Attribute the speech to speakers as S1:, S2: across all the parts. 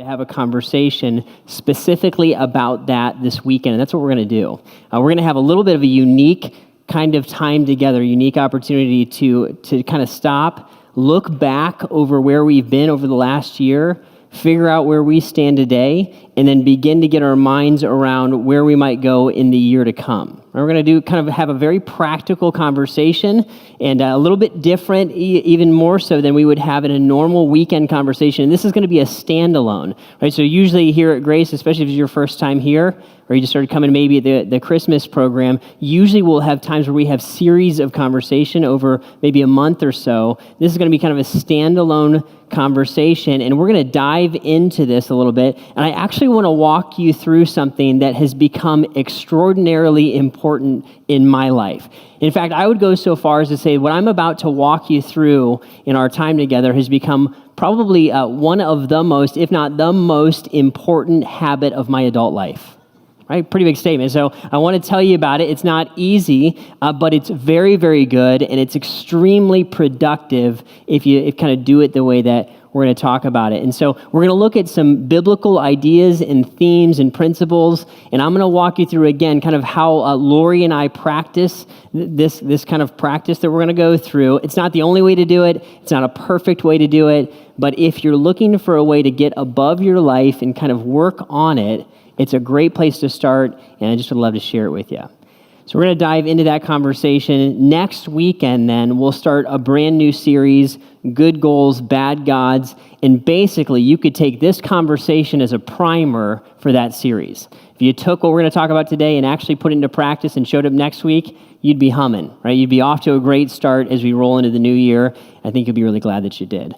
S1: to have a conversation specifically about that this weekend, and that's what we're going to do. We're going to have a little bit of a unique kind of time together, unique opportunity to kind of stop, look back over where we've been over the last year, figure out where we stand today, and then begin to get our minds around where we might go in the year to come. We're going to do kind of have a very practical conversation and a little bit different, even more so than we would have in a normal weekend conversation. And this is going to be a standalone, right? So usually here at Grace, especially if it's your first time here, or you just started coming maybe at the Christmas program, usually we'll have times where we have series of conversation over maybe a month or so. This is going to be kind of a standalone conversation, and we're going to dive into this a little bit. And I actually want to walk you through something that has become extraordinarily important in my life. In fact, I would go so far as to say what I'm about to walk you through in our time together has become probably one of the most, if not the most important habit of my adult life. Right? Pretty big statement. So I want to tell you about it. It's not easy, but it's very, very good, and it's extremely productive if you kind of do it the way that we're going to talk about it. And so we're going to look at some biblical ideas and themes and principles, and I'm going to walk you through again kind of how Lori and I practice this kind of practice that we're going to go through. It's not the only way to do it. It's not a perfect way to do it, but if you're looking for a way to get above your life and kind of work on it, it's a great place to start, and I just would love to share it with you. So we're going to dive into that conversation. Next weekend, then, we'll start a brand new series, Good Goals, Bad Gods, and basically you could take this conversation as a primer for that series. If you took what we're going to talk about today and actually put it into practice and showed up next week, you'd be humming, right? You'd be off to a great start as we roll into the new year. I think you'll be really glad that you did.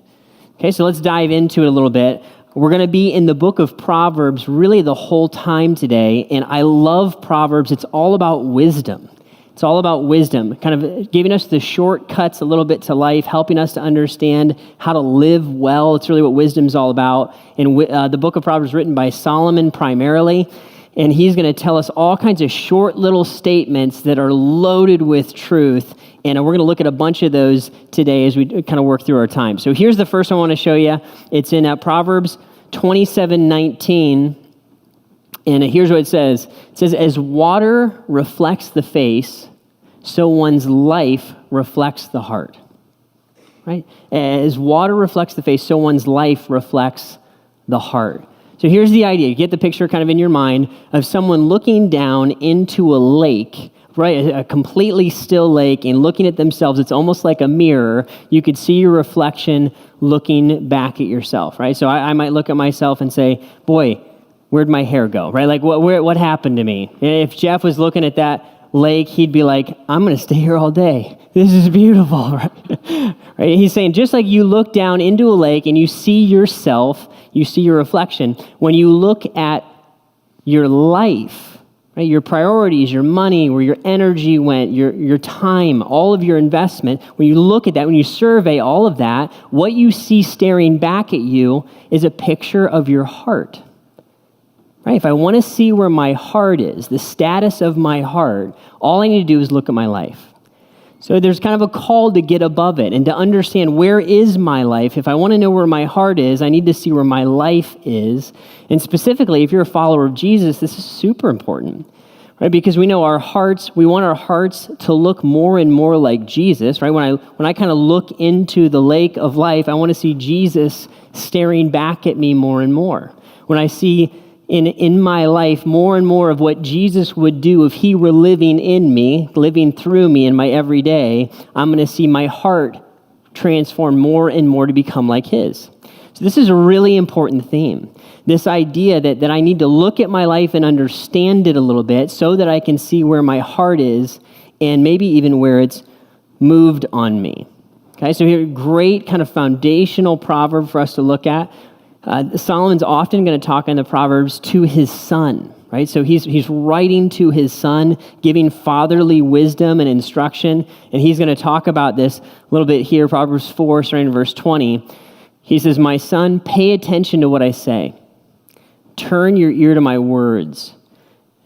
S1: Okay, so let's dive into it a little bit. We're going to be in the book of Proverbs really the whole time today, and I love Proverbs. It's all about wisdom. It's all about wisdom, kind of giving us the shortcuts a little bit to life, helping us to understand how to live well. It's really what wisdom's all about. And the book of Proverbs is written by Solomon primarily, and he's going to tell us all kinds of short little statements that are loaded with truth, and we're going to look at a bunch of those today as we kind of work through our time. So here's the first one I want to show you. It's in Proverbs 27:19, and here's what it says. It says, "As water reflects the face, so one's life reflects the heart." Right? As water reflects the face, so one's life reflects the heart. So here's the idea. You get the picture kind of in your mind of someone looking down into a lake, right? A completely still lake, and looking at themselves. It's almost like a mirror. You could see your reflection looking back at yourself, right? So I might look at myself and say, boy, where'd my hair go, right? Like what happened to me? If Jeff was looking at that lake, he'd be like, I'm going to stay here all day. This is beautiful, right? Right? He's saying, just like you look down into a lake and you see yourself, you see your reflection, when you look at your life, right, your priorities, your money, where your energy went, your time, all of your investment, when you look at that, when you survey all of that, what you see staring back at you is a picture of your heart. Right? If I want to see where my heart is, the status of my heart, all I need to do is look at my life. So there's kind of a call to get above it and to understand, where is my life? If I want to know where my heart is, I need to see where my life is. And specifically, if you're a follower of Jesus, this is super important, right? Because we know our hearts, we want our hearts to look more and more like Jesus, right? When I kind of look into the lake of life, I want to see Jesus staring back at me more and more. When I see in my life more and more of what Jesus would do if he were living in me, living through me in my everyday, I'm going to see my heart transform more and more to become like his. So this is a really important theme. This idea that I need to look at my life and understand it a little bit so that I can see where my heart is and maybe even where it's moved on me. Okay, so here, great kind of foundational proverb for us to look at. Solomon's often going to talk in the Proverbs to his son, right? So he's writing to his son, giving fatherly wisdom and instruction, and he's going to talk about this a little bit here, Proverbs 4, starting in verse 20. He says, "My son, pay attention to what I say. Turn your ear to my words,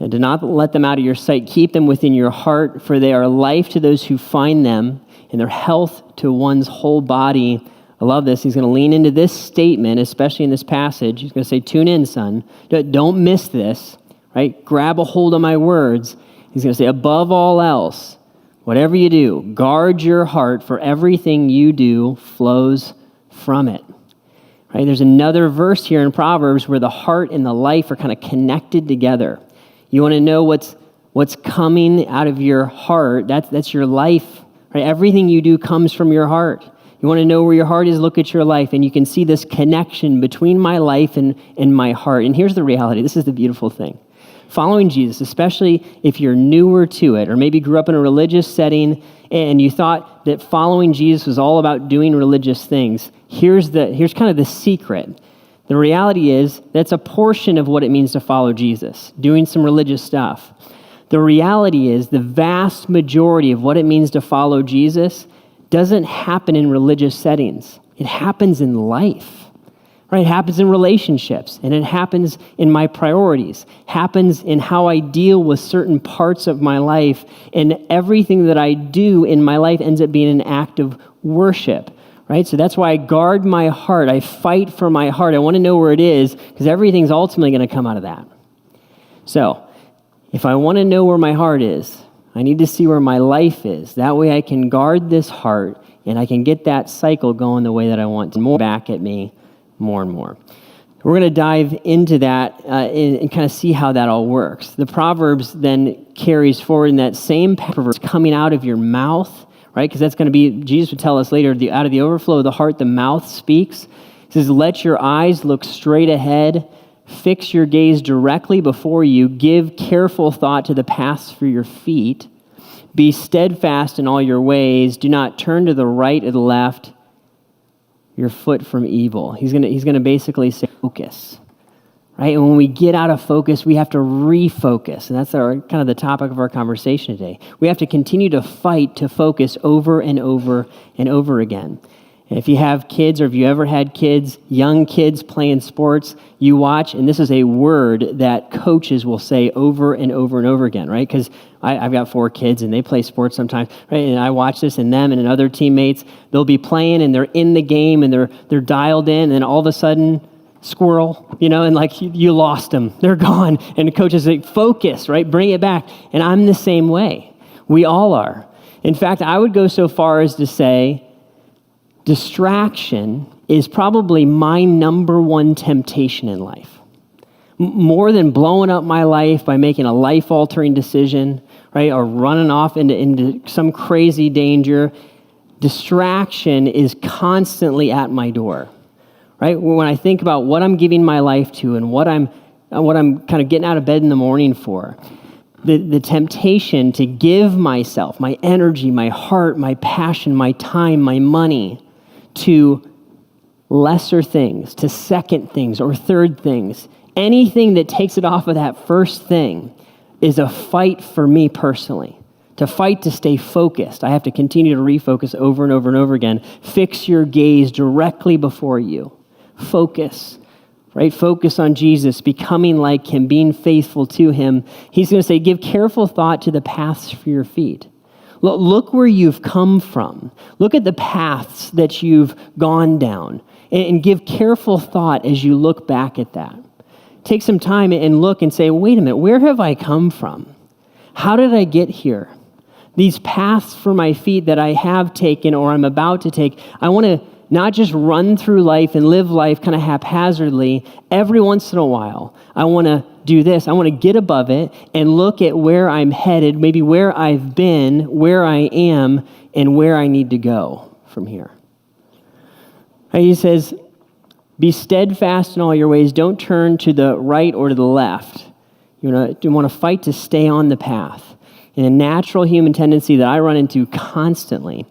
S1: and do not let them out of your sight. Keep them within your heart, for they are life to those who find them, and their health to one's whole body." I love this. He's going to lean into this statement, especially in this passage. He's going to say, tune in, son. Don't miss this, right? Grab a hold of my words. He's going to say, above all else, whatever you do, guard your heart, for everything you do flows from it. Right? There's another verse here in Proverbs where the heart and the life are kind of connected together. You want to know what's coming out of your heart, that's your life. Right? Everything you do comes from your heart. You want to know where your heart is, look at your life, and you can see this connection between my life and my heart. And here's the reality. This is the beautiful thing. Following Jesus, especially if you're newer to it, or maybe grew up in a religious setting and you thought that following Jesus was all about doing religious things, here's kind of the secret. The reality is that's a portion of what it means to follow Jesus, doing some religious stuff. The reality is the vast majority of what it means to follow Jesus doesn't happen in religious settings. It happens in life. Right? It happens in relationships, and it happens in my priorities, happens in how I deal with certain parts of my life, and everything that I do in my life ends up being an act of worship, right? So that's why I guard my heart. I fight for my heart. I want to know where it is, because everything's ultimately going to come out of that. So if I want to know where my heart is, I need to see where my life is. That way I can guard this heart, and I can get that cycle going the way that I want to. More back at me. More and more. We're going to dive into that and kind of see how that all works. The Proverbs then carries forward in that same proverb coming out of your mouth, right? Because that's going to be, Jesus would tell us later, out of the overflow of the heart, the mouth speaks. He says, let your eyes look straight ahead. Fix your gaze directly before you. Give careful thought to the paths for your feet. Be steadfast in all your ways. Do not turn to the right or the left. Your foot from evil. He's gonna basically say focus, right? And when we get out of focus, we have to refocus, and that's our kind of the topic of our conversation today. We have to continue to fight to focus over and over and over again. And if you have kids, or if you ever had kids, young kids playing sports, you watch, and this is a word that coaches will say over and over and over again, right? Because I've got 4 kids, and they play sports sometimes, right? And I watch this, and them and other teammates, they'll be playing, and they're in the game, and they're dialed in, and all of a sudden, squirrel, and like you lost them. They're gone. And the coach is like, focus, right? Bring it back. And I'm the same way. We all are. In fact, I would go so far as to say, distraction is probably my number one temptation in life. More than blowing up my life by making a life-altering decision, right, or running off into some crazy danger, distraction is constantly at my door, right? When I think about what I'm giving my life to and what I'm kind of getting out of bed in the morning for, the temptation to give myself, my energy, my heart, my passion, my time, my money, to lesser things, to second things or third things, anything that takes it off of that first thing is a fight for me personally. To fight to stay focused, I have to continue to refocus over and over and over again. Fix your gaze directly before you. Focus, right? Focus on Jesus, becoming like him, being faithful to him. He's going to say, give careful thought to the paths for your feet. Look where you've come from. Look at the paths that you've gone down, and give careful thought as you look back at that. Take some time and look and say, wait a minute, where have I come from? How did I get here? These paths for my feet that I have taken or I'm about to take, I want to not just run through life and live life kind of haphazardly. Every once in a while, I want to do this. I want to get above it and look at where I'm headed, maybe where I've been, where I am, and where I need to go from here. And he says, be steadfast in all your ways. Don't turn to the right or to the left. You want to fight to stay on the path. And a natural human tendency that I run into constantly,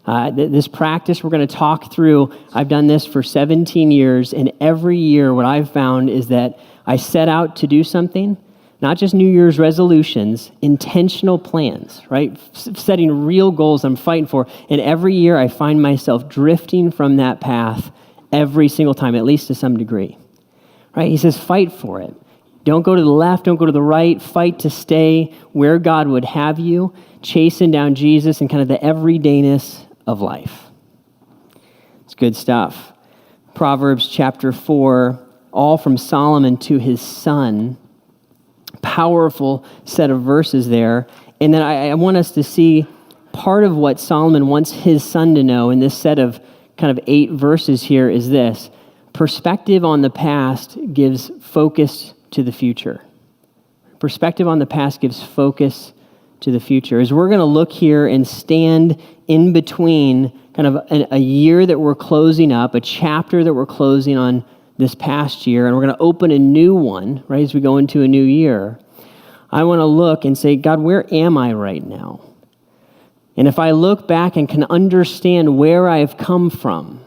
S1: this practice we're going to talk through, I've done this for 17 years, and every year what I've found is that I set out to do something, not just New Year's resolutions, intentional plans, right? Setting real goals I'm fighting for, and every year I find myself drifting from that path every single time, at least to some degree, right? He says, fight for it. Don't go to the left, don't go to the right, fight to stay where God would have you, chasing down Jesus and kind of the everydayness of life. It's good stuff. Proverbs chapter 4, all from Solomon to his son. Powerful set of verses there. And then I want us to see part of what Solomon wants his son to know in this set of kind of 8 verses here is this. Perspective on the past gives focus to the future. Perspective on the past gives focus to the future. As we're going to look here and stand in between kind of a year that we're closing up, a chapter that we're closing on this past year, and we're going to open a new one, right, as we go into a new year, I want to look and say, God, where am I right now? And if I look back and can understand where I've come from,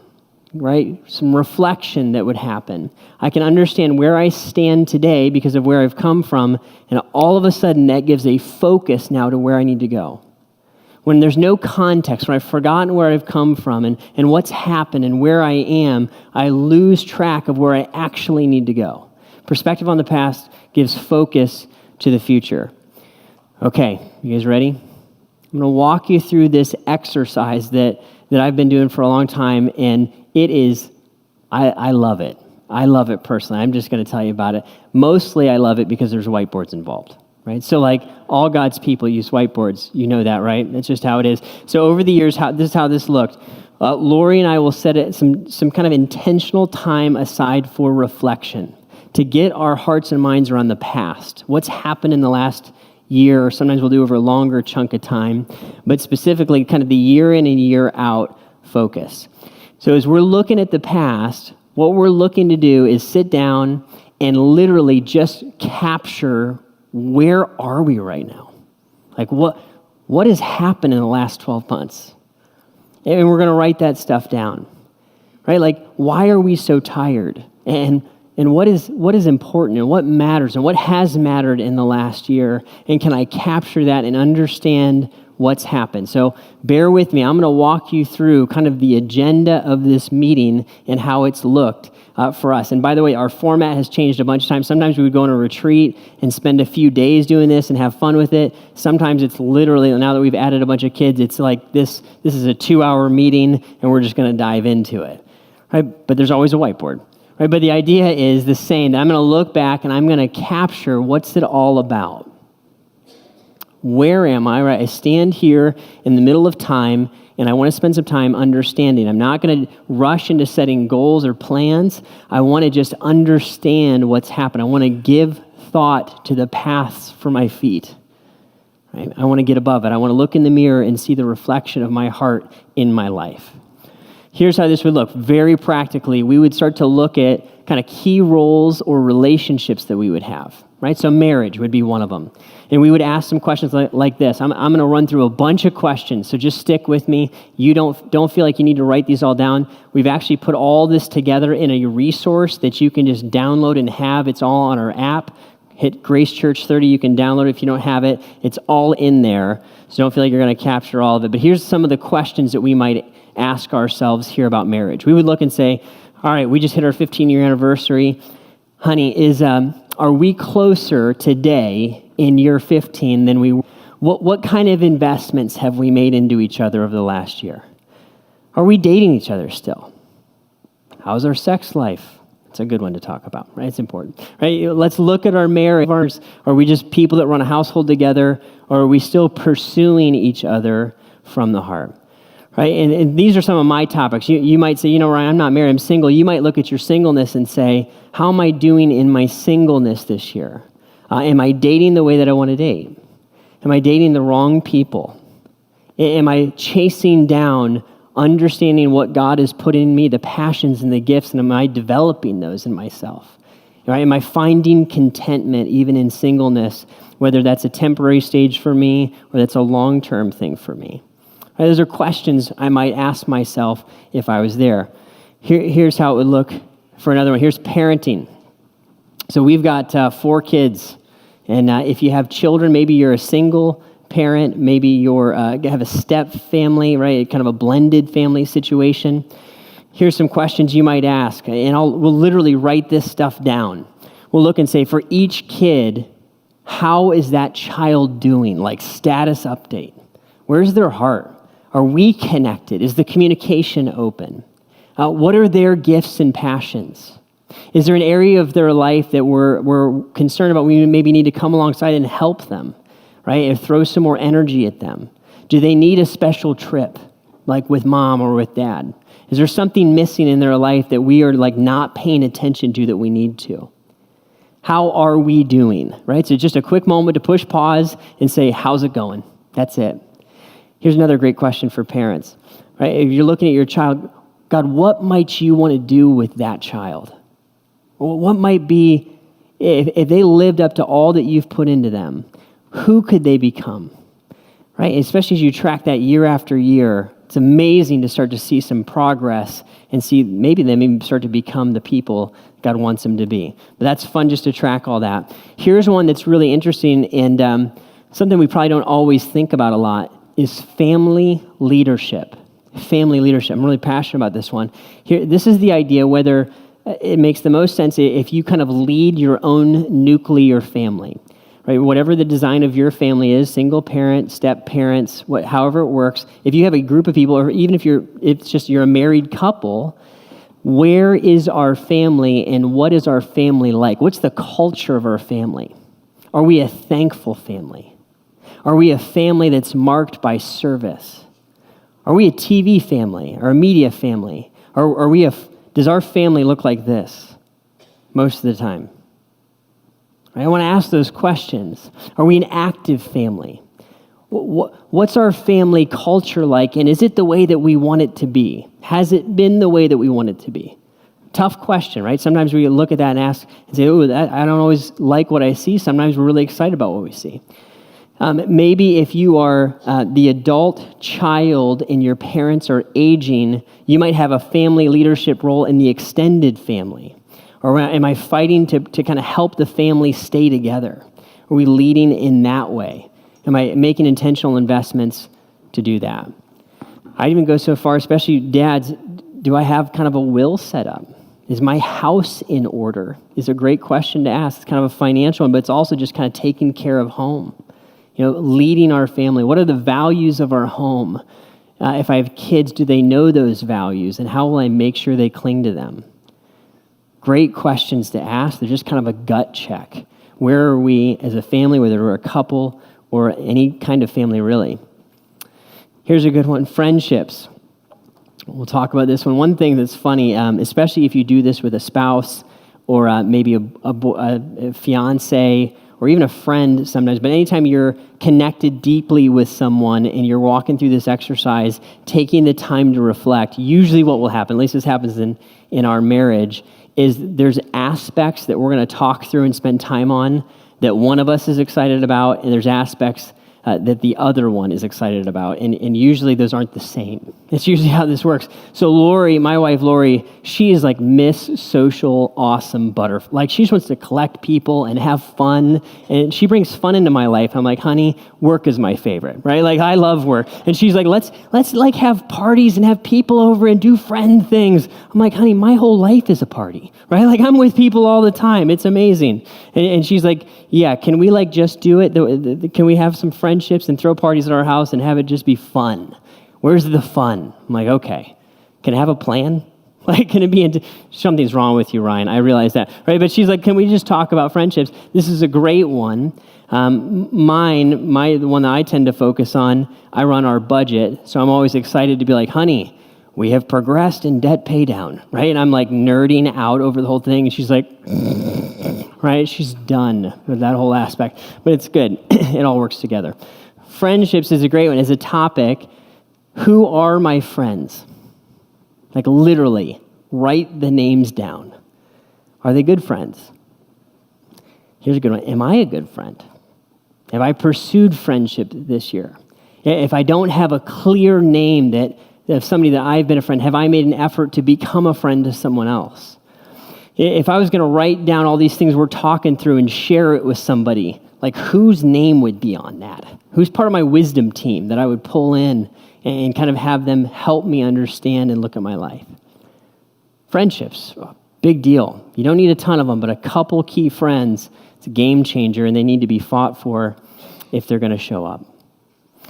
S1: right, some reflection that would happen, I can understand where I stand today because of where I've come from, and all of a sudden that gives a focus now to where I need to go. When there's no context, when I've forgotten where I've come from and what's happened and where I am, I lose track of where I actually need to go. Perspective on the past gives focus to the future. Okay, you guys ready? I'm going to walk you through this exercise that I've been doing for a long time, and it is, I love it. I love it personally. I'm just going to tell you about it. Mostly I love it because there's whiteboards involved. Right? So like all God's people use whiteboards. You know that, right? That's just how it is. So over the years, this is how this looked. Lori and I will set some kind of intentional time aside for reflection to get our hearts and minds around the past. What's happened in the last year, or sometimes we'll do over a longer chunk of time, but specifically kind of the year in and year out focus. So as we're looking at the past, what we're looking to do is sit down and literally just capture where are we right now? Like what has happened in the last 12 months? And we're going to write that stuff down, right? Like, why are we so tired? And what is important and what matters and what has mattered in the last year? And can I capture that and understand what's happened? So bear with me. I'm going to walk you through kind of the agenda of this meeting and how it's looked for us. And by the way, our format has changed a bunch of times. Sometimes we would go on a retreat and spend a few days doing this and have fun with it. Sometimes it's literally, now that we've added a bunch of kids, it's like this is a 2-hour meeting and we're just going to dive into it. Right? But there's always a whiteboard. Right? But the idea is the same, that I'm going to look back and I'm going to capture what's it all about. Where am I? Right? I stand here in the middle of time and I want to spend some time understanding. I'm not going to rush into setting goals or plans. I want to just understand what's happened. I want to give thought to the paths for my feet. Right? I want to get above it. I want to look in the mirror and see the reflection of my heart in my life. Here's how this would look. Very practically, we would start to look at kind of key roles or relationships that we would have. Right? So marriage would be one of them. And we would ask some questions like this. I'm going to run through a bunch of questions, so just stick with me. You don't feel like you need to write these all down. We've actually put all this together in a resource that you can just download and have. It's all on our app. Hit Grace Church 30. You can download it if you don't have it. It's all in there, so don't feel like you're going to capture all of it. But here's some of the questions that we might ask ourselves here about marriage. We would look and say, all right, we just hit our 15-year anniversary. Honey, are we closer today in year 15 than we were? What kind of investments have we made into each other over the last year? Are we dating each other still? How's our sex life? It's a good one to talk about, right? It's important, right? Let's look at our marriage. Are we just people that run a household together, or are we still pursuing each other from the heart? Right? And these are some of my topics. You might say, Ryan, I'm not married, I'm single. You might look at your singleness and say, how am I doing in my singleness this year? Am I dating the way that I want to date? Am I dating the wrong people? Am I chasing down understanding what God has put in me, the passions and the gifts, and am I developing those in myself? Right? Am I finding contentment even in singleness, whether that's a temporary stage for me or that's a long-term thing for me? Right, those are questions I might ask myself if I was there. Here's how it would look for another one. Here's parenting. So we've got 4 kids. And if you have children, maybe you're a single parent, maybe you have a step family, right? Kind of a blended family situation. Here's some questions you might ask. And we'll literally write this stuff down. We'll look and say, for each kid, how is that child doing? Like status update. Where's their heart? Are we connected? Is the communication open? What are their gifts and passions? Is there an area of their life that we're concerned about? We maybe need to come alongside and help them, right? Or throw some more energy at them. Do they need a special trip, like with mom or with dad? Is there something missing in their life that we are like not paying attention to that we need to? How are we doing, right? So just a quick moment to push pause and say, how's it going? That's it. Here's another great question for parents, right? If you're looking at your child, God, what might you want to do with that child? What might be, if they lived up to all that you've put into them, who could they become, right? Especially as you track that year after year, it's amazing to start to see some progress and see maybe them even start to become the people God wants them to be. But that's fun just to track all that. Here's one that's really interesting and something we probably don't always think about a lot is family leadership. Family leadership. I'm really passionate about this one. Here, this is the idea whether it makes the most sense if you kind of lead your own nuclear family, right? Whatever the design of your family is, single parent, step parents, however it works. If you have a group of people, or even if you're a married couple, where is our family and what is our family like? What's the culture of our family? Are we a thankful family? Are we a family that's marked by service? Are we a TV family or a media family? Does our family look like this most of the time? I want to ask those questions. Are we an active family? What's our family culture like, and is it the way that we want it to be? Has it been the way that we want it to be? Tough question, right? Sometimes we look at that and ask and say, oh, I don't always like what I see. Sometimes we're really excited about what we see. Maybe if you are the adult child and your parents are aging, you might have a family leadership role in the extended family. Or am I fighting to kind of help the family stay together? Are we leading in that way? Am I making intentional investments to do that? I'd even go so far, especially dads, do I have kind of a will set up? Is my house in order? Is a great question to ask. It's kind of a financial one, but it's also just kind of taking care of home. Leading our family. What are the values of our home? If I have kids, do they know those values? And how will I make sure they cling to them? Great questions to ask. They're just kind of a gut check. Where are we as a family, whether we're a couple or any kind of family, really? Here's a good one, friendships. We'll talk about this one. One thing that's funny, especially if you do this with a spouse or maybe a fiance or even a friend sometimes, but anytime you're connected deeply with someone and you're walking through this exercise, taking the time to reflect, usually what will happen, at least this happens in our marriage, is there's aspects that we're going to talk through and spend time on that one of us is excited about, and there's aspects that the other one is excited about. And usually those aren't the same. It's usually how this works. So Lori, my wife Lori, she is like Miss Social Awesome Butterfly. Like she just wants to collect people and have fun. And she brings fun into my life. I'm like, honey, work is my favorite, right? Like I love work. And she's like, let's like have parties and have people over and do friend things. I'm like, honey, my whole life is a party, right? Like I'm with people all the time. It's amazing. And she's like, yeah, can we like just do it? Can we have some friendships and throw parties at our house and have it just be fun? Where's the fun? I'm like, okay, can I have a plan? Like, can it be something's wrong with you, Ryan? I realize that, right? But she's like, can we just talk about friendships? This is a great one. The one that I tend to focus on, I run our budget. So I'm always excited to be like, honey, we have progressed in debt pay down, right? And I'm like nerding out over the whole thing. And she's like, right? She's done with that whole aspect. But it's good. It all works together. Friendships is a great one. As a topic, who are my friends? Like literally, write the names down. Are they good friends? Here's a good one. Am I a good friend? Have I pursued friendship this year? If I don't have a clear name that of somebody that I've been a friend, have I made an effort to become a friend to someone else? If I was going to write down all these things we're talking through and share it with somebody, like whose name would be on that? Who's part of my wisdom team that I would pull in and kind of have them help me understand and look at my life? Friendships, big deal. You don't need a ton of them, but a couple key friends, it's a game changer, and they need to be fought for if they're going to show up.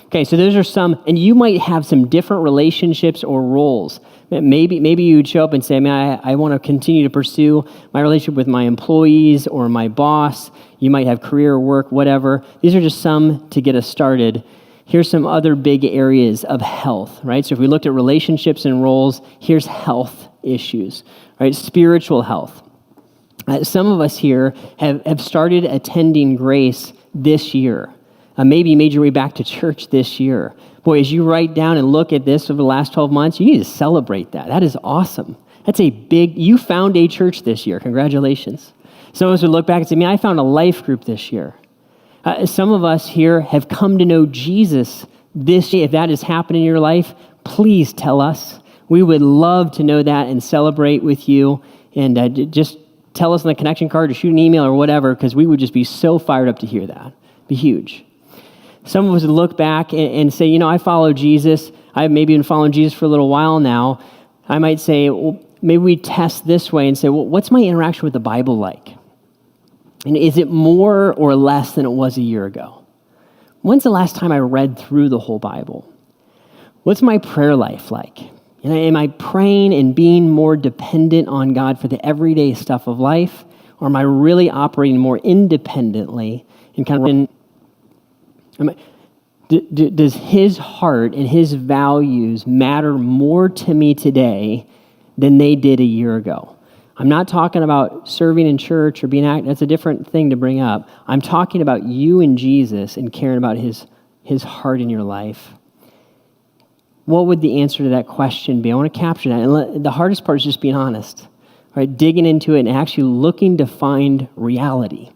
S1: Okay, so those are some, and you might have some different relationships or roles. Maybe you'd show up and say, man, I want to continue to pursue my relationship with my employees or my boss. You might have career or work, whatever. These are just some to get us started. Here's some other big areas of health, right? So if we looked at relationships and roles, here's health issues, right? Spiritual health. Some of us here have started attending Grace this year. Maybe you made your way back to church this year. Boy, as you write down and look at this over the last 12 months, you need to celebrate that. That is awesome. That's you found a church this year. Congratulations. Some of us would look back and say, man, I found a life group this year. Some of us here have come to know Jesus this year. If that has happened in your life, please tell us. We would love to know that and celebrate with you. And just tell us on the connection card or shoot an email or whatever, because we would just be so fired up to hear that. It'd be huge. Some of us would look back and say, I follow Jesus. I've maybe been following Jesus for a little while now. I might say, well, maybe we test this way and say, well, what's my interaction with the Bible like? And is it more or less than it was a year ago? When's the last time I read through the whole Bible? What's my prayer life like? Am I praying and being more dependent on God for the everyday stuff of life? Or am I really operating more independently and kind of does his heart and his values matter more to me today than they did a year ago? I'm not talking about serving in church or being active. That's a different thing to bring up. I'm talking about you and Jesus and caring about his heart in your life. What would the answer to that question be? I want to capture that. And the hardest part is just being honest, right? Digging into it and actually looking to find reality,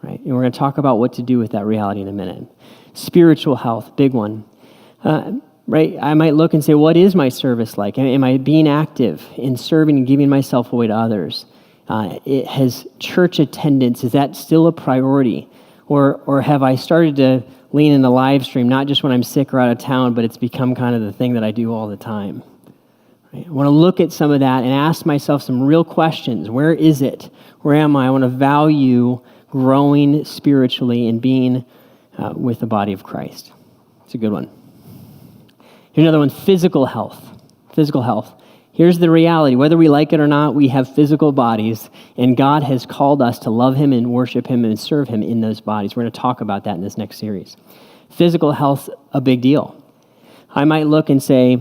S1: right? And we're going to talk about what to do with that reality in a minute. Spiritual health, big one. Right? I might look and say, what is my service like? Am I being active in serving and giving myself away to others? Has church attendance, is that still a priority? Or have I started to lean in the live stream, not just when I'm sick or out of town, but it's become kind of the thing that I do all the time? Right? I want to look at some of that and ask myself some real questions. Where is it? Where am I? I want to value growing spiritually and being with the body of Christ. It's a good one. Here's another one, physical health. Physical health. Here's the reality. Whether we like it or not, we have physical bodies, and God has called us to love him and worship him and serve him in those bodies. We're going to talk about that in this next series. Physical health, a big deal. I might look and say,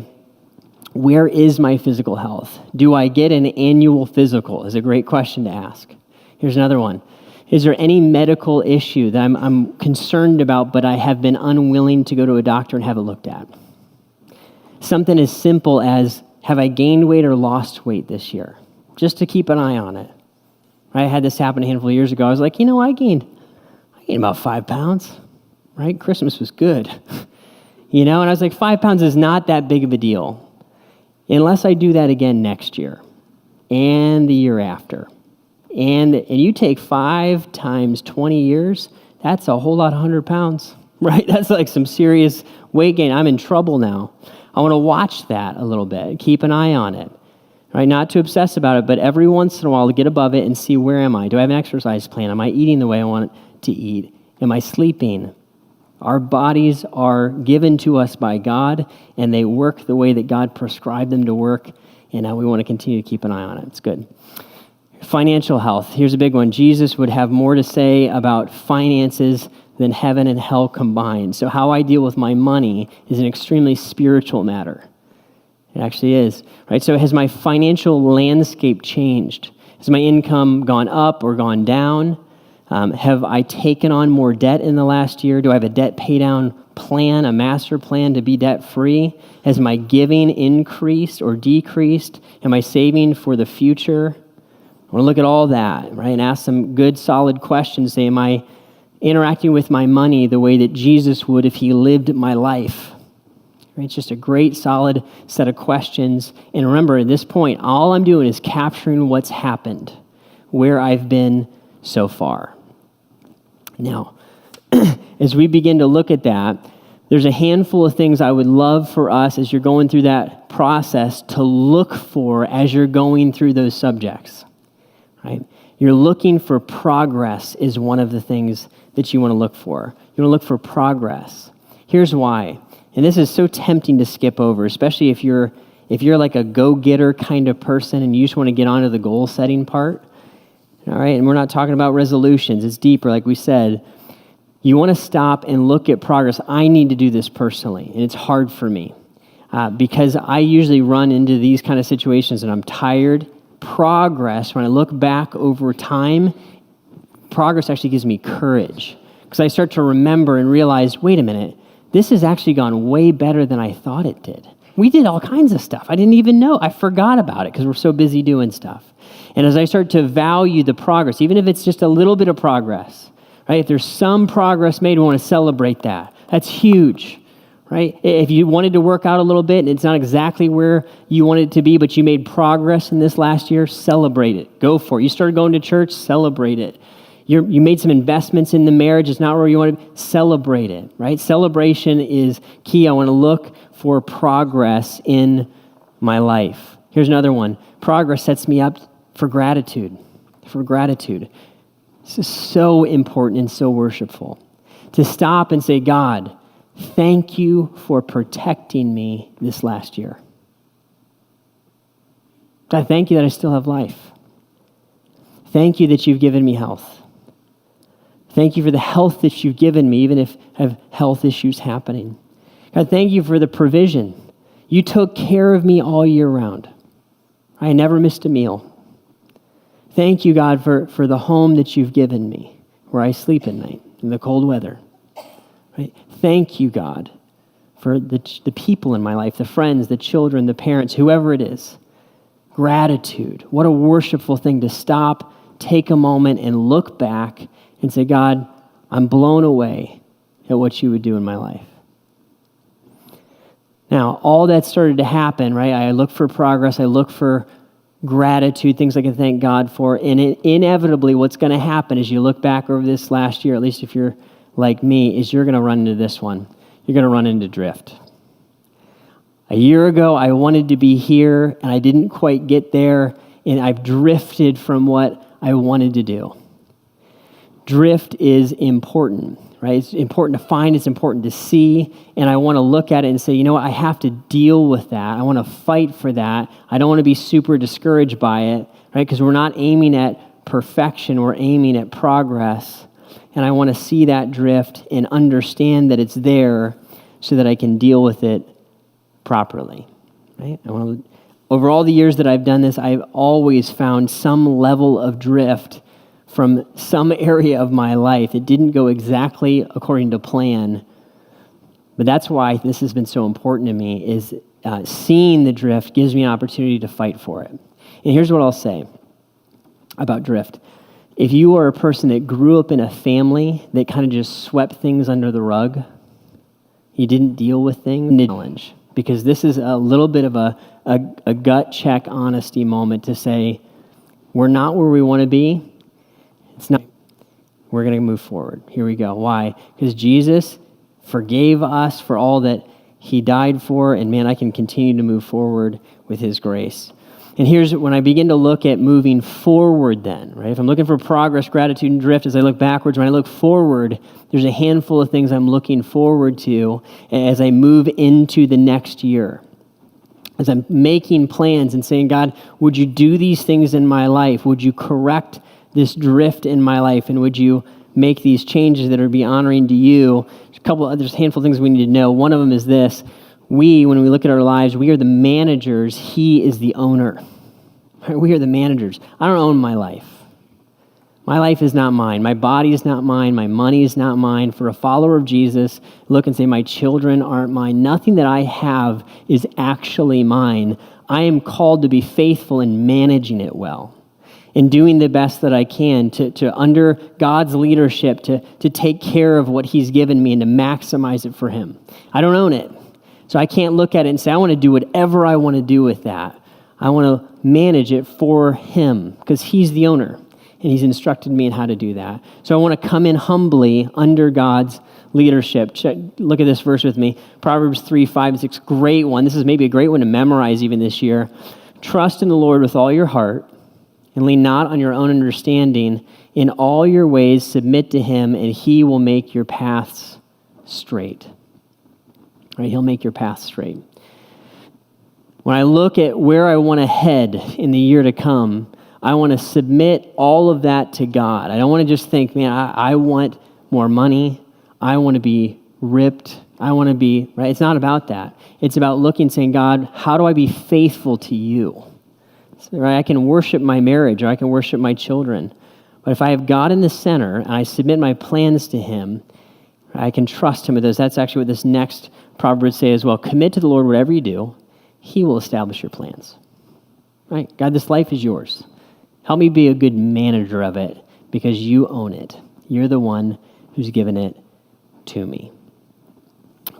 S1: where is my physical health? Do I get an annual physical? Is a great question to ask. Here's another one. Is there any medical issue that I'm concerned about, but I have been unwilling to go to a doctor and have it looked at? Something as simple as, have I gained weight or lost weight this year? Just to keep an eye on it. I had this happen a handful of years ago. I was like, I gained about 5 pounds, right? Christmas was good. And I was like, 5 pounds is not that big of a deal unless I do that again next year and the year after. And you take 5 times 20 years, that's a whole lot of 100 pounds, right? That's like some serious weight gain. I'm in trouble now. I want to watch that a little bit, keep an eye on it, right? Not to obsess about it, but every once in a while to get above it and see, where am I? Do I have an exercise plan? Am I eating the way I want to eat? Am I sleeping? Our bodies are given to us by God, and they work the way that God prescribed them to work, and now we want to continue to keep an eye on it. It's good. Financial health. Here's a big one. Jesus would have more to say about finances than heaven and hell combined. So how I deal with my money is an extremely spiritual matter. It actually is, right? So has my financial landscape changed? Has my income gone up or gone down? Have I taken on more debt in the last year? Do I have a debt pay down plan, a master plan to be debt free? Has my giving increased or decreased? Am I saving for the future? I want to look at all that, right? And ask some good, solid questions. Say, am I interacting with my money the way that Jesus would if he lived my life? Right? It's just a great, solid set of questions. And remember, at this point, all I'm doing is capturing what's happened, where I've been so far. Now, as we begin to look at that, there's a handful of things I would love for us as you're going through that process to look for as you're going through those subjects, right? You're looking for progress is one of the things that you want to look for. You want to look for progress. Here's why. And this is so tempting to skip over, especially if you're like a go-getter kind of person and you just want to get onto the goal-setting part. All right, and we're not talking about resolutions. It's deeper, like we said. You want to stop and look at progress. I need to do this personally, and it's hard for me because I usually run into these kind of situations and I'm tired. Progress, when I look back over time, progress actually gives me courage because I start to remember and realize, wait a minute, this has actually gone way better than I thought it did. We did all kinds of stuff. I didn't even know. I forgot about it because we're so busy doing stuff. And as I start to value the progress, even if it's just a little bit of progress, right? If there's some progress made, we want to celebrate that. That's huge, right? If you wanted to work out a little bit and it's not exactly where you wanted it to be, but you made progress in this last year, celebrate it. Go for it. You started going to church, celebrate it. You made some investments in the marriage. It's not where you want to be. Celebrate it, right? Celebration is key. I want to look for progress in my life. Here's another one. Progress sets me up for gratitude. This is so important and so worshipful. To stop and say, God, thank you for protecting me this last year. God, thank you that I still have life. Thank you that you've given me health. Thank you for the health that you've given me, even if I have health issues happening. God, thank you for the provision. You took care of me all year round. I never missed a meal. Thank you, God, for the home that you've given me, where I sleep at night in the cold weather. Right? Thank you, God, for the people in my life, the friends, the children, the parents, whoever it is. Gratitude. What a worshipful thing to stop, take a moment, and look back and say, God, I'm blown away at what you would do in my life. Now, all that started to happen, right? I look for progress. I look for gratitude, things I can thank God for. And inevitably, what's going to happen as you look back over this last year, at least if you're like me, is you're going to run into this one. You're going to run into drift. A year ago, I wanted to be here, and I didn't quite get there, and I've drifted from what I wanted to do. Drift is important, right? It's important to find, it's important to see, and I want to look at it and say, you know what, I have to deal with that. I want to fight for that. I don't want to be super discouraged by it, right? Because we're not aiming at perfection, we're aiming at progress, and I want to see that drift and understand that it's there so that I can deal with it properly, right? Over all the years that I've done this, I've always found some level of drift from some area of my life. It didn't go exactly according to plan, but that's why this has been so important to me, is seeing the drift gives me an opportunity to fight for it. And here's what I'll say about drift. If you are a person that grew up in a family that kind of just swept things under the rug, you didn't deal with things, challenge, because this is a little bit of a gut check honesty moment to say, we're not where we want to be. It's not. We're going to move forward. Here we go. Why? Because Jesus forgave us for all that he died for, and man, I can continue to move forward with his grace. And here's when I begin to look at moving forward then, right? If I'm looking for progress, gratitude, and drift, as I look backwards, when I look forward, there's a handful of things I'm looking forward to as I move into the next year. As I'm making plans and saying, God, would you do these things in my life? Would you correct this drift in my life, and would you make these changes that are be honoring to you? There's a handful of things we need to know. One of them is this: when we look at our lives, we are the managers. He is the owner. We are the managers. I don't own my life. My life is not mine. My body is not mine. My money is not mine. For a follower of Jesus, look and say, my children aren't mine. Nothing that I have is actually mine. I am called to be faithful in managing it well, in doing the best that I can to under God's leadership, to take care of what he's given me and to maximize it for him. I don't own it. So I can't look at it and say, I want to do whatever I want to do with that. I want to manage it for him because he's the owner and he's instructed me in how to do that. So I want to come in humbly under God's leadership. Look at this verse with me. Proverbs 3, 5, and 6, great one. This is maybe a great one to memorize even this year. Trust in the Lord with all your heart and lean not on your own understanding. In all your ways submit to him, and he will make your paths straight. Right? He'll make your path straight. When I look at where I want to head in the year to come, I want to submit all of that to God. I don't want to just think, man, I want more money. I want to be ripped. I want to be, right? It's not about that. It's about looking, saying, God, how do I be faithful to you? Right? I can worship my marriage or I can worship my children. But if I have God in the center and I submit my plans to him, I can trust him with those. That's actually what this next proverb would say as well. Commit to the Lord whatever you do. He will establish your plans. Right? God, this life is yours. Help me be a good manager of it because you own it. You're the one who's given it to me.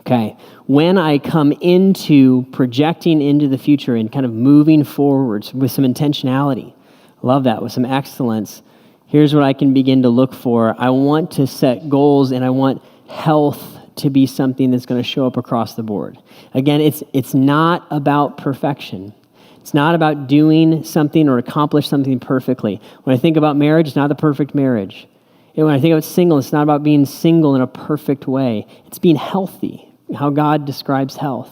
S1: Okay, when I come into projecting into the future and kind of moving forwards with some intentionality, love that, with some excellence, here's what I can begin to look for. I want to set goals and I want health to be something that's going to show up across the board. Again, it's not about perfection. It's not about doing something or accomplish something perfectly. When I think about marriage, it's not the perfect marriage. And when I think about single, it's not about being single in a perfect way. It's being healthy, how God describes health.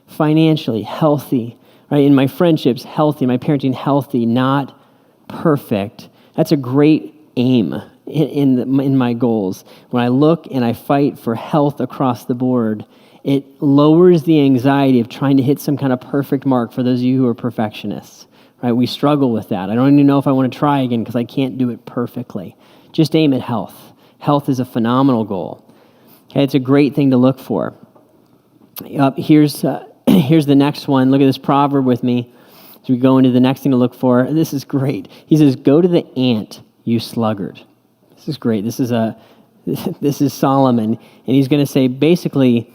S1: Financially, healthy. Right? In my friendships, healthy. My parenting, healthy, not perfect. That's a great aim in my goals. When I look and I fight for health across the board, it lowers the anxiety of trying to hit some kind of perfect mark for those of you who are perfectionists. Right? We struggle with that. I don't even know if I want to try again because I can't do it perfectly. Just aim at health. Health is a phenomenal goal. Okay, it's a great thing to look for. Here's the next one. Look at this proverb with me as we go into the next thing to look for. This is great. He says, "Go to the ant, you sluggard." This is great. This is Solomon, and he's going to say, basically,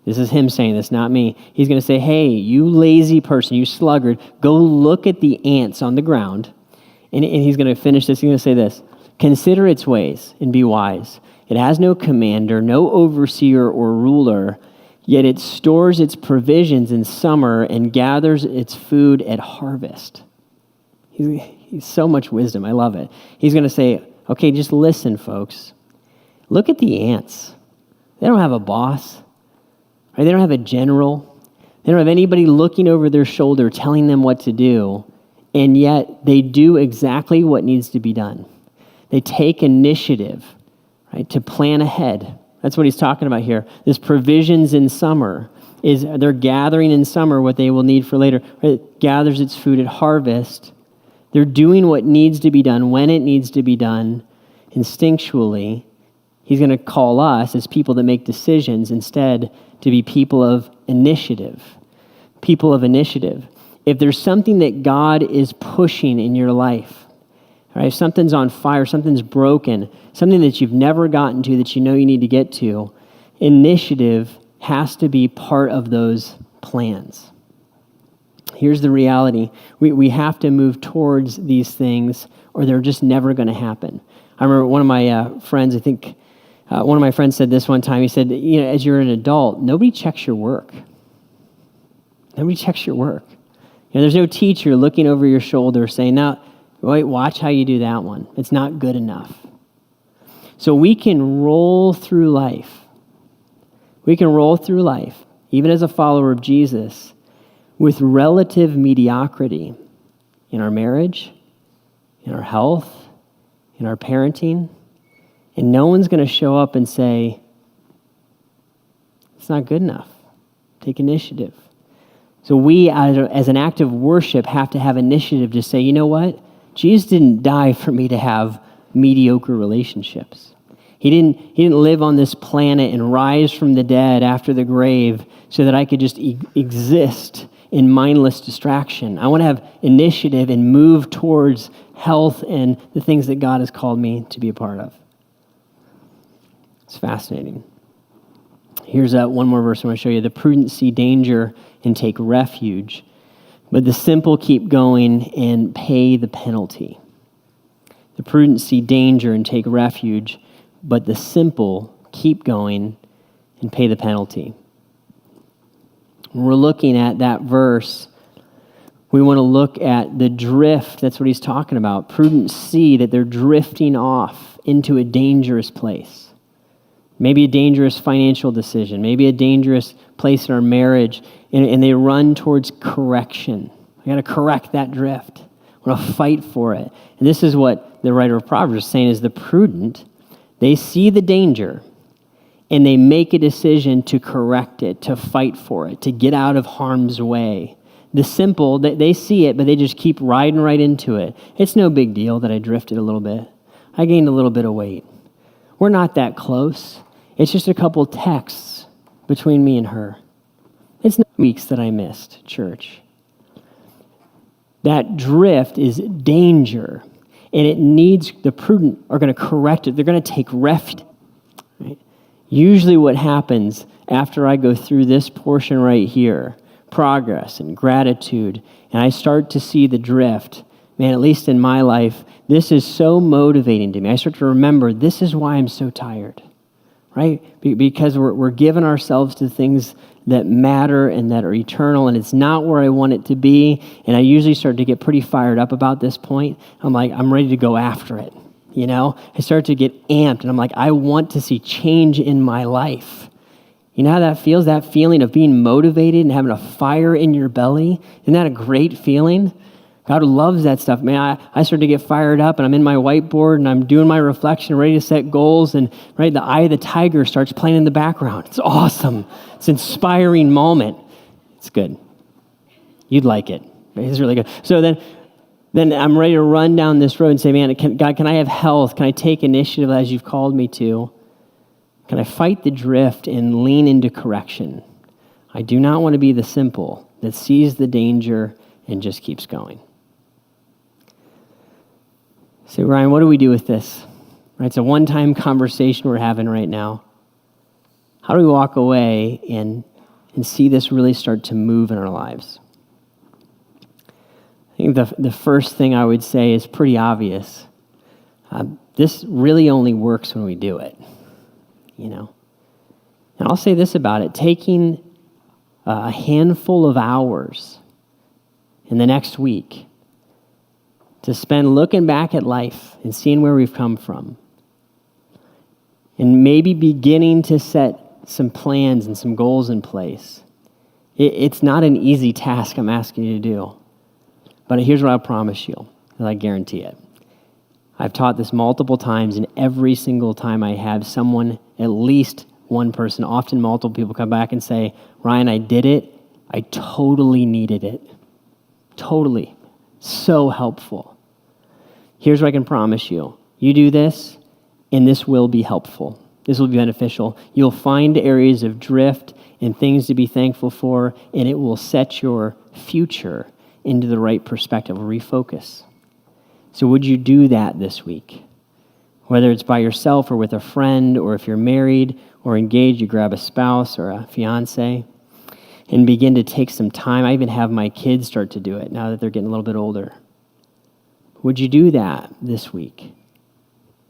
S1: this is him saying this, not me. He's going to say, hey, you lazy person, you sluggard, go look at the ants on the ground. And he's going to finish this. He's going to say this, consider its ways and be wise. It has no commander, no overseer or ruler, yet it stores its provisions in summer and gathers its food at harvest. He's so much wisdom. I love it. He's going to say, okay, just listen, folks. Look at the ants. They don't have a boss. Right? They don't have a general. They don't have anybody looking over their shoulder telling them what to do, and yet they do exactly what needs to be done. They take initiative, right, to plan ahead. That's what he's talking about here. This provisions in summer is they're gathering in summer what they will need for later. It gathers its food at harvest. They're doing what needs to be done when it needs to be done instinctually. He's going to call us as people that make decisions instead to be people of initiative. People of initiative. If there's something that God is pushing in your life, right, if something's on fire, something's broken, something that you've never gotten to that you know you need to get to, initiative has to be part of those plans. Here's the reality. We have to move towards these things or they're just never going to happen. I remember one of my friends, one of my friends said this one time. He said, as you're an adult, nobody checks your work. Nobody checks your work. There's no teacher looking over your shoulder saying, now, wait, watch how you do that one. It's not good enough. So we can roll through life. We can roll through life, even as a follower of Jesus, with relative mediocrity in our marriage, in our health, in our parenting, and no one's going to show up and say, it's not good enough. Take initiative. So we, as an act of worship, have to have initiative to say, you know what? Jesus didn't die for me to have mediocre relationships. He didn't live on this planet and rise from the dead after the grave so that I could just exist in mindless distraction. I want to have initiative and move towards health and the things that God has called me to be a part of. It's fascinating. Here's one more verse I want to show you. The prudent see danger and take refuge, but the simple keep going and pay the penalty. The prudent see danger and take refuge, but the simple keep going and pay the penalty. When we're looking at that verse, we want to look at the drift. That's what he's talking about. Prudent see that they're drifting off into a dangerous place. maybe a dangerous financial decision, maybe a dangerous place in our marriage, and they run towards correction. I got to correct that drift. I want to fight for it. And this is what the writer of Proverbs is saying is the prudent, they see the danger, and they make a decision to correct it, to fight for it, to get out of harm's way. The simple, they see it, but they just keep riding right into it. It's no big deal that I drifted a little bit. I gained a little bit of weight. We're not that close. It's just a couple texts between me and her. It's not weeks that I missed church. That drift is danger, and it needs, the prudent are going to correct it. They're going to take refuge. Right? Usually what happens after I go through this portion right here, progress and gratitude, and I start to see the drift, man, at least in my life, this is so motivating to me. I start to remember this is why I'm so tired, right? Because we're giving ourselves to things that matter and that are eternal, and it's not where I want it to be. And I usually start to get pretty fired up about this point. I'm like, I'm ready to go after it. You know, I start to get amped, and I'm like, I want to see change in my life. You know how that feels? That feeling of being motivated and having a fire in your belly? Isn't that a great feeling? God loves that stuff. Man, I start to get fired up, and I'm in my whiteboard, and I'm doing my reflection, ready to set goals, and right, the eye of the tiger starts playing in the background. It's awesome. It's an inspiring moment. It's good. You'd like it. It's really good. So then I'm ready to run down this road and say, man, God, can I have health? Can I take initiative as you've called me to? Can I fight the drift and lean into correction? I do not want to be the simple that sees the danger and just keeps going. So, Ryan, what do we do with this? Right, it's a one-time conversation we're having right now. How do we walk away and see this really start to move in our lives? I think the first thing I would say is pretty obvious. This really only works when we do it, you know. And I'll say this about it. Taking a handful of hours in the next week to spend looking back at life and seeing where we've come from, and maybe beginning to set some plans and some goals in place. It's not an easy task I'm asking you to do. But here's what I promise you, and I guarantee it. I've taught this multiple times, and every single time I have someone, at least one person, often multiple people come back and say, Ryan, I did it. I totally needed it. Totally. So helpful. Here's what I can promise you. You do this, and this will be helpful. This will be beneficial. You'll find areas of drift and things to be thankful for, and it will set your future into the right perspective, refocus. So would you do that this week? Whether it's by yourself or with a friend, or if you're married or engaged, you grab a spouse or a fiance and begin to take some time. I even have my kids start to do it now that they're getting a little bit older. Would you do that this week?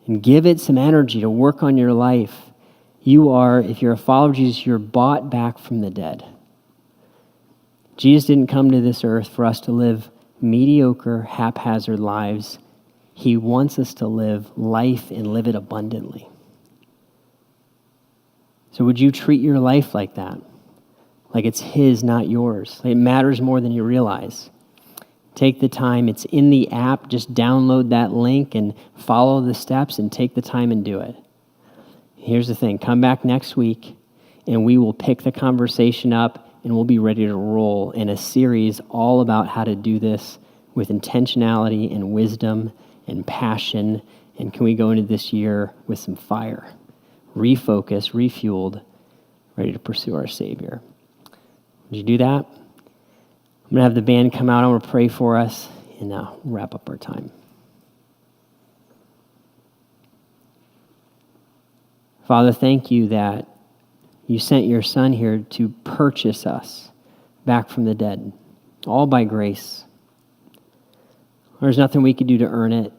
S1: And give it some energy to work on your life. You are, if you're a follower of Jesus, you're bought back from the dead. Jesus didn't come to this earth for us to live mediocre, haphazard lives. He wants us to live life and live it abundantly. So would you treat your life like that? Like it's his, not yours. It matters more than you realize. Take the time. It's in the app. Just download that link and follow the steps and take the time and do it. Here's the thing. Come back next week and we will pick the conversation up and we'll be ready to roll in a series all about how to do this with intentionality and wisdom and passion. And can we go into this year with some fire? Refocus, refueled, ready to pursue our Savior. Would you do that? I'm going to have the band come out. I'm going to pray for us and wrap up our time. Father, thank you that you sent your Son here to purchase us back from the dead, all by grace. There's nothing we could do to earn it.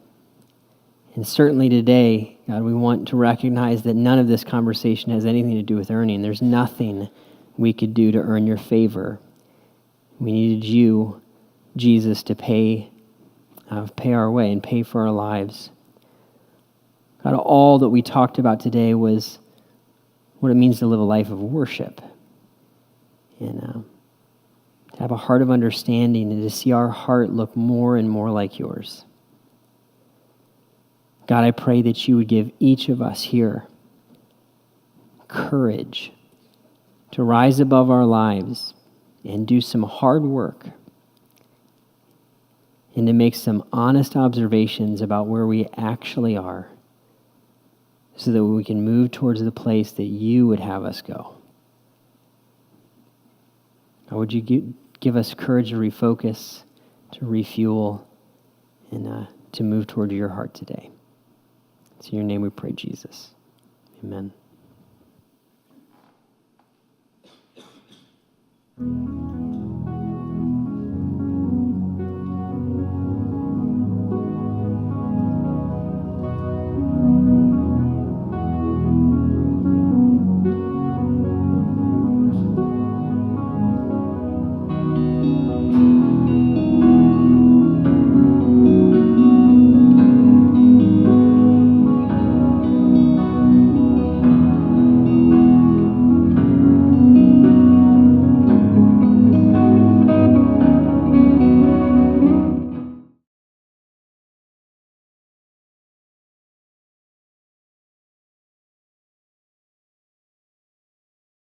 S1: And certainly today, God, we want to recognize that none of this conversation has anything to do with earning. There's nothing we could do to earn your favor. We needed you, Jesus, to pay our way and pay for our lives. God, all that we talked about today was what it means to live a life of worship. And to have a heart of understanding and to see our heart look more and more like yours. God, I pray that you would give each of us here courage to rise above our lives and do some hard work and to make some honest observations about where we actually are so that we can move towards the place that you would have us go. Or would you give us courage to refocus, to refuel, and to move toward your heart today? It's in your name we pray, Jesus. Amen.